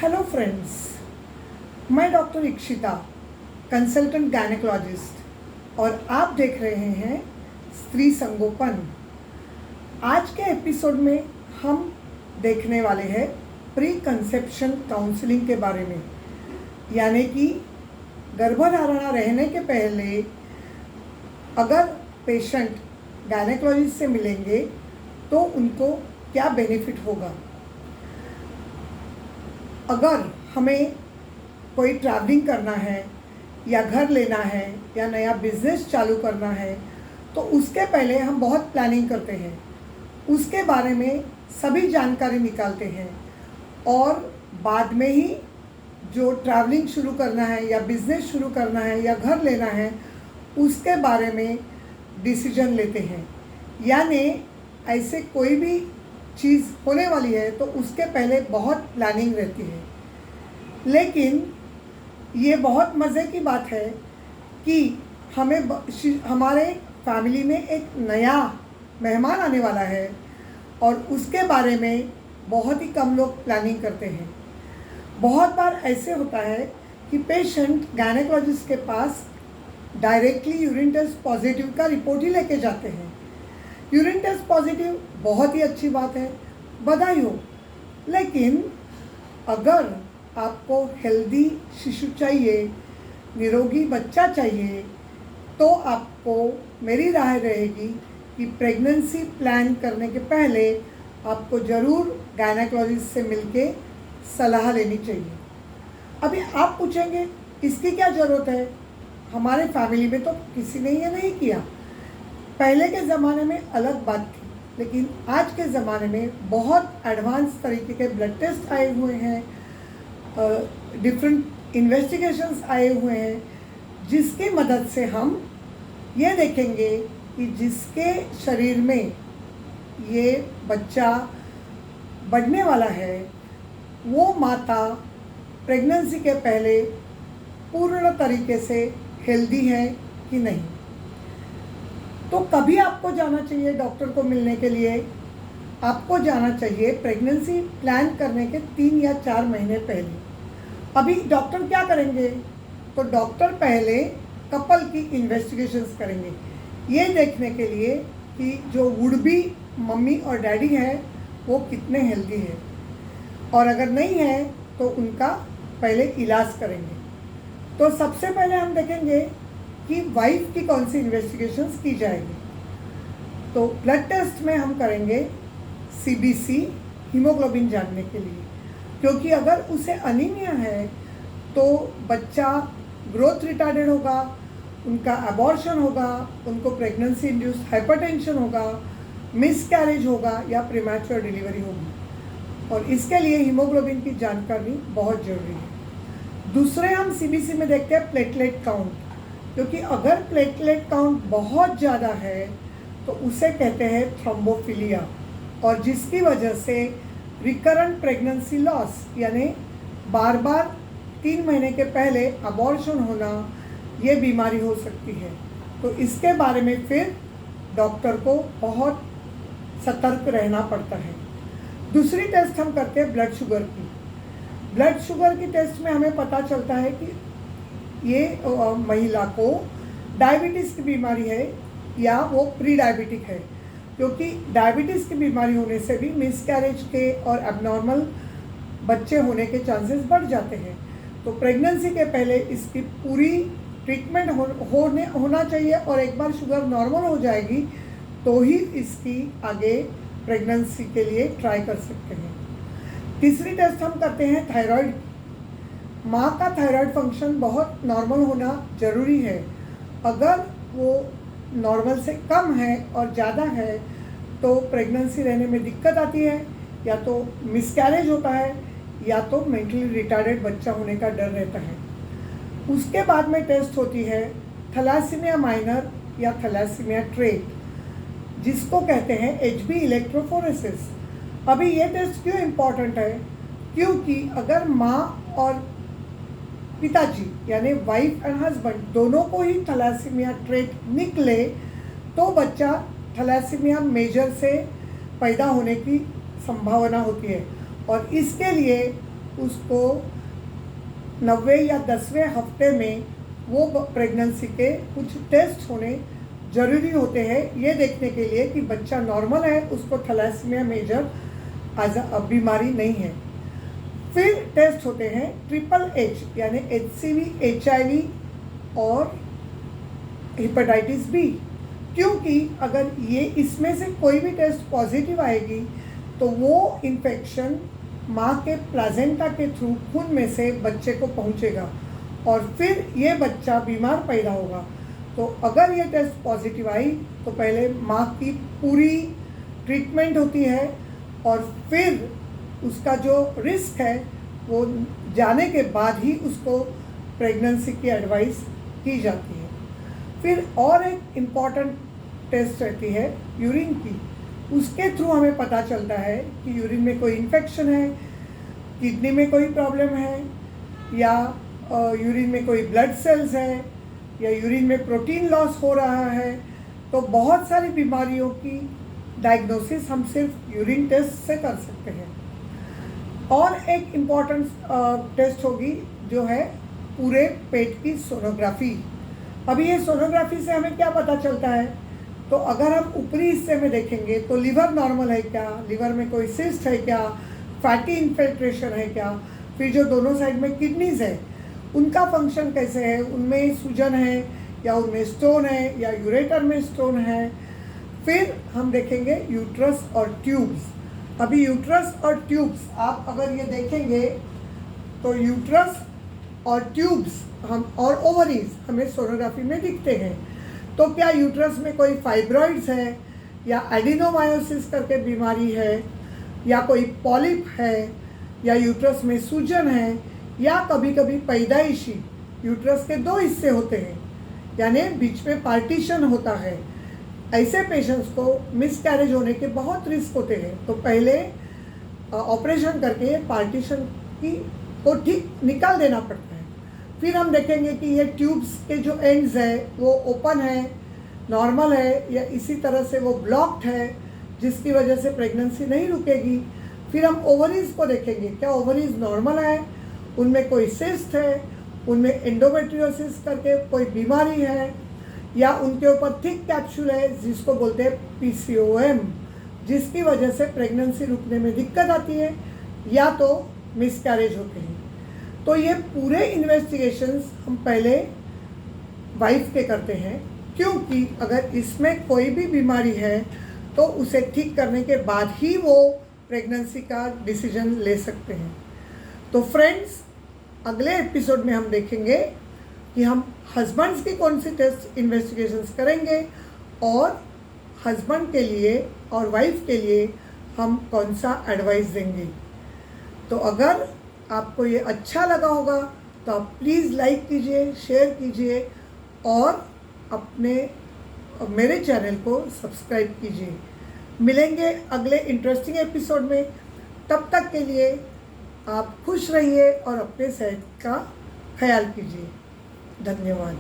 Hello friends, मैं doctor Ikshita, consultant gynaecologist और आप देख रहे हैं स्त्री संगोपन। आज के एपिसोड में हम देखने वाले हैं प्री कंसेप्शन काउंसलिंग के बारे में, यानी कि गर्भधारणा रहने के पहले अगर पेशेंट गायनेकोलॉजिस्ट से मिलेंगे तो उनको क्या बेनिफिट होगा। अगर हमें कोई ट्रैवलिंग करना है या घर लेना है या नया बिजनेस चालू करना है तो उसके पहले हम बहुत प्लानिंग करते हैं, उसके बारे में सभी जानकारी निकालते हैं और बाद में ही जो ट्रैवलिंग शुरू करना है या बिजनेस शुरू करना है या घर लेना है उसके बारे में डिसीजन लेते हैं। यानी ऐसे कोई भी चीज़ होने वाली है तो उसके पहले बहुत प्लानिंग रहती है। लेकिन ये बहुत मज़े की बात है कि हमारे फैमिली में एक नया मेहमान आने वाला है और उसके बारे में बहुत ही कम लोग प्लानिंग करते हैं। बहुत बार ऐसे होता है कि पेशेंट गायनेकोलॉजिस्ट के पास डायरेक्टली यूरिन टेस्ट पॉजिटिव का रिपोर्ट ही लेके जाते हैं। यूरिन टेस्ट पॉजिटिव बहुत ही अच्छी बात है, बधाई हो। लेकिन अगर आपको हेल्दी शिशु चाहिए, निरोगी बच्चा चाहिए, तो आपको मेरी राय रहेगी कि प्रेगनेंसी प्लान करने के पहले आपको ज़रूर गायनेकोलॉजिस्ट से मिलके सलाह लेनी चाहिए। अभी आप पूछेंगे इसकी क्या ज़रूरत है, हमारे फैमिली में तो किसी ने ये नहीं किया। पहले के ज़माने में अलग बात थी, लेकिन आज के ज़माने में बहुत एडवांस तरीके के ब्लड टेस्ट आए हुए हैं, डिफरेंट इन्वेस्टिगेशंस आए हुए हैं, जिसकी मदद से हम ये देखेंगे कि जिसके शरीर में ये बच्चा बढ़ने वाला है वो माता प्रेगनेंसी के पहले पूर्ण तरीके से हेल्दी है कि नहीं। तो कभी आपको जाना चाहिए डॉक्टर को मिलने के लिए, आपको जाना चाहिए प्रेगनेंसी प्लान करने के 3 या 4 महीने पहले। अभी डॉक्टर क्या करेंगे, तो डॉक्टर पहले कपल की इन्वेस्टिगेशंस करेंगे, ये देखने के लिए कि जो वुड बी मम्मी और डैडी है वो कितने हेल्दी है, और अगर नहीं है तो उनका पहले इलाज करेंगे। तो सबसे पहले हम देखेंगे कि वाइफ की कौन सी इन्वेस्टिगेशंस की जाएगी। तो ब्लड टेस्ट में हम करेंगे सीबीसी, हीमोग्लोबिन जानने के लिए, क्योंकि अगर उसे अनीमिया है तो बच्चा ग्रोथ रिटार्डेड होगा, उनका अबॉर्शन होगा, उनको प्रेगनेंसी इंड्यूस्ड हाइपरटेंशन होगा, मिसकैरेज होगा या प्रीमैच्योर डिलीवरी होगी, और इसके लिए हीमोग्लोबिन की जानकारी बहुत ज़रूरी है। दूसरे हम सीबीसी में देखते हैं प्लेटलेट काउंट, क्योंकि अगर प्लेटलेट काउंट बहुत ज़्यादा है तो उसे कहते हैं थ्रोम्बोफिलिया, और जिसकी वजह से रिकरेंट प्रेगनेंसी लॉस यानी बार बार 3 महीने के पहले अबॉर्शन होना, ये बीमारी हो सकती है। तो इसके बारे में फिर डॉक्टर को बहुत सतर्क रहना पड़ता है। दूसरी टेस्ट हम करते हैं ब्लड शुगर की। ब्लड शुगर की टेस्ट में हमें पता चलता है कि ये महिला को डायबिटीज़ की बीमारी है या वो प्री डायबिटिक है, क्योंकि डायबिटीज़ की बीमारी होने से भी मिसकैरेज के और एबनॉर्मल बच्चे होने के चांसेस बढ़ जाते हैं। तो प्रेगनेंसी के पहले इसकी पूरी ट्रीटमेंट होना चाहिए, और एक बार शुगर नॉर्मल हो जाएगी तो ही इसकी आगे प्रेगनेंसी के लिए ट्राई कर सकते हैं। तीसरी टेस्ट हम करते हैं थायराइड। माँ का थायराइड फंक्शन बहुत नॉर्मल होना ज़रूरी है। अगर वो नॉर्मल से कम है और ज़्यादा है तो प्रेगनेंसी रहने में दिक्कत आती है, या तो मिसकैरेज होता है या तो मेंटली रिटार्डेड बच्चा होने का डर रहता है। उसके बाद में टेस्ट होती है थैलेसीमिया माइनर या थैलेसीमिया ट्रेट, जिसको कहते हैं HB इलेक्ट्रोफोरेसिस। अभी ये टेस्ट क्यों इम्पॉर्टेंट है, क्योंकि अगर माँ और पिताजी यानी वाइफ एंड हस्बैंड दोनों को ही थैलेसीमिया ट्रेट निकले तो बच्चा थैलेसीमिया मेजर से पैदा होने की संभावना होती है, और इसके लिए उसको 90 या 10वें हफ्ते में वो प्रेगनेंसी के कुछ टेस्ट होने ज़रूरी होते हैं, ये देखने के लिए कि बच्चा नॉर्मल है, उसको थैलेसीमिया मेजर बीमारी नहीं है। फिर टेस्ट होते हैं ट्रिपल एच यानी HCV, HIV और हेपेटाइटिस बी, क्योंकि अगर ये इसमें से कोई भी टेस्ट पॉजिटिव आएगी तो वो इन्फेक्शन माँ के प्लाजेंटा के थ्रू खून में से बच्चे को पहुँचेगा और फिर ये बच्चा बीमार पैदा होगा। तो अगर ये टेस्ट पॉजिटिव आई तो पहले माँ की पूरी ट्रीटमेंट होती है और फिर उसका जो रिस्क है वो जाने के बाद ही उसको प्रेगनेंसी की एडवाइस की जाती है। फिर और एक इम्पॉर्टेंट टेस्ट रहती है यूरिन की, उसके थ्रू हमें पता चलता है कि यूरिन में कोई इन्फेक्शन है, किडनी में कोई प्रॉब्लम है, या यूरिन में कोई ब्लड सेल्स है, या यूरिन में प्रोटीन लॉस हो रहा है। तो बहुत सारी बीमारियों की डायग्नोसिस हम सिर्फ यूरिन टेस्ट से कर सकते हैं। और एक इम्पॉर्टेंट टेस्ट होगी जो है पूरे पेट की सोनोग्राफी। अभी ये सोनोग्राफी से हमें क्या पता चलता है, तो अगर हम ऊपरी हिस्से में देखेंगे तो लिवर नॉर्मल है क्या, लिवर में कोई सिस्ट है क्या, फैटी इन्फिल्ट्रेशन है क्या, फिर जो दोनों साइड में किडनीज है उनका फंक्शन कैसे है, उनमें सूजन है या उनमें स्टोन है या यूरेटर में स्टोन है। फिर हम देखेंगे यूट्रस और ट्यूब्स। अभी यूट्रस और ट्यूब्स आप अगर ये देखेंगे तो यूट्रस और ट्यूब्स हम और ओवरीज हमें सोनोग्राफी में दिखते हैं। तो क्या यूट्रस में कोई फाइब्रॉइड्स है या एडिनोमायोसिस करके बीमारी है, या कोई पॉलिप है, या यूट्रस में सूजन है, या कभी कभी पैदाइशी यूट्रस के 2 हिस्से होते हैं यानी बीच में पार्टीशन होता है। ऐसे पेशेंट्स को मिसकैरेज होने के बहुत रिस्क होते हैं, तो पहले ऑपरेशन करके पार्टीशन को ठीक निकाल देना पड़ता है। फिर हम देखेंगे कि ये ट्यूब्स के जो एंड्स है वो ओपन है, नॉर्मल है, या इसी तरह से वो ब्लॉक्ड है जिसकी वजह से प्रेगनेंसी नहीं रुकेगी। फिर हम ओवरीज को देखेंगे, क्या ओवरीज नॉर्मल है, उनमें कोई सिस्ट है, उनमें एंडोमेट्रियोसिस करके कोई बीमारी है, या उनके ऊपर थिक कैप्सूल है जिसको बोलते हैं PCOM, जिसकी वजह से प्रेगनेंसी रुकने में दिक्कत आती है या तो मिसकैरेज होते हैं। तो ये पूरे इन्वेस्टिगेशंस हम पहले वाइफ के करते हैं, क्योंकि अगर इसमें कोई भी बीमारी है तो उसे ठीक करने के बाद ही वो प्रेगनेंसी का डिसीजन ले सकते हैं। तो फ्रेंड्स, अगले एपिसोड में हम देखेंगे कि हम हस्बैंड्स की कौन सी टेस्ट इन्वेस्टिगेशंस करेंगे और हस्बैंड के लिए और वाइफ के लिए हम कौन सा एडवाइस देंगे। तो अगर आपको ये अच्छा लगा होगा तो आप प्लीज़ लाइक कीजिए, शेयर कीजिए और मेरे चैनल को सब्सक्राइब कीजिए। मिलेंगे अगले इंटरेस्टिंग एपिसोड में। तब तक के लिए आप खुश रहिए और अपने सेहत का ख्याल कीजिए। धन्यवाद।